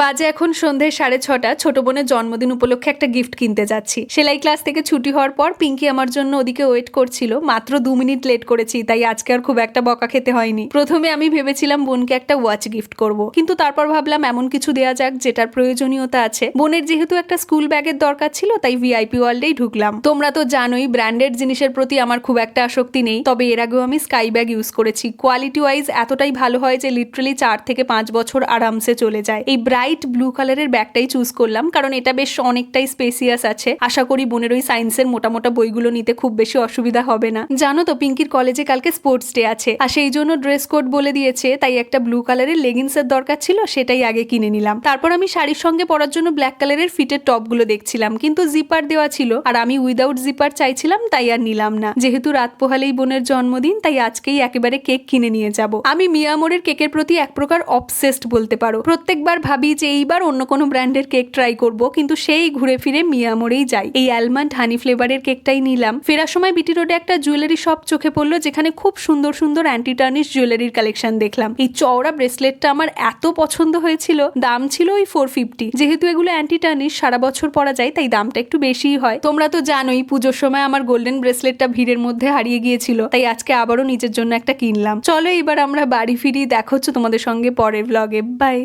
বাজে এখন সন্ধে 6:30। ছোট বোনের জন্মদিন উপলক্ষে একটা গিফট কিনতে যাচ্ছি। সেলাই ক্লাস থেকে ছুটি হওয়ার পর পিঙ্কি আমার জন্য ওদিকে ওয়েট করছিল। মাত্র 2 মিনিট লেট করেছি, তাই আজকে আর খুব একটা বকা খেতে হয়নি। প্রথমে আমি ভেবেছিলাম বোনকে একটা ওয়াচ গিফট করব, কিন্তু তারপর ভাবলাম এমন কিছু দেয়া যাক যেটার প্রয়োজনীয়তা আছে। বোনের যেহেতু একটা স্কুল ব্যাগের দরকার ছিল, তাই ভিআইপি ওয়ার্ল্ডেই ঢুকলাম। তোমরা তো জানোই ব্র্যান্ডেড জিনিসের প্রতি আমার খুব একটা আসক্তি নেই, তবে এর আগেও আমি স্কাই ব্যাগ ইউজ করেছি। কোয়ালিটি ওয়াইজ এতটাই ভালো হয় যে লিটারালি 4 থেকে 5 বছর আরামসে চলে যায়। এই ব্রাইট ব্লু কালারের ব্যাগটাই চুজ করলাম, কারণ এটা বেশ অনেকটাই স্পেসিয়াস আছে। আশা করি বোনের ওই সায়েন্সের মোটা মোটা বইগুলো নিতে খুব বেশি অসুবিধা হবে না। জানো তো পিঙ্কির কলেজে কালকে স্পোর্টস ডে আছে, আর সেই জন্য ড্রেস কোড বলে দিয়েছে, তাই একটা ব্লু কালারের লেগিংস এর দরকার ছিল, সেটাই আগে কিনে নিলাম। তারপর আমি শাড়ির সঙ্গে পরার জন্য ব্ল্যাক কালারের ফিটের টপগুলো দেখছিলাম, কিন্তু জিপার দেওয়া ছিল আর আমি উইদাউট জিপার চাইছিলাম, তাই আর নিলাম না। যেহেতু রাত পোহালেই বোনের জন্মদিন, তাই আজকেই একেবারে কেক কিনে নিয়ে যাব। আমি মিয়ামোরের কেকের প্রতি এক প্রকার অবসেসড বলতে পারো। প্রত্যেকবার ভাবি যে এইবার অন্য কোনো ব্র্যান্ডের কেক ট্রাই করব, কিন্তু সেই ঘুরে ফিরে মিয়ামোরেই যাই। এই অ্যালমন্ড হানি ফ্লেভারের কেকটাই নিলাম। ফেরার সময় বিটি রোডে একটা জুয়েলারি শপ চোখে পড়লো, যেখানে খুব সুন্দর সুন্দর অ্যান্টি টার্নিশ জুয়েলারির কালেকশন দেখলাম। এই চওড়া ব্রেসলেটটা আমার এত পছন্দ হয়েছিল, দাম ছিল ওই 450। যেহেতু এগুলো অ্যান্টি টার্নিশ সারা বছর পরা যায়, তাই দামটা একটু বেশিই হয়। তোমরা তো জানোই পুজোর সময় আমার গোল্ডেন ব্রেসলেটটা ভিড়ের মধ্যে হারিয়ে গিয়েছিল, তাই আজকে আবারও নিজের জন্য একটা কিনলাম। চলো এবার আমরা বাড়ি ফিরি, দেখা হচ্ছে তোমাদের সঙ্গে পরের ব্লগে। বাই।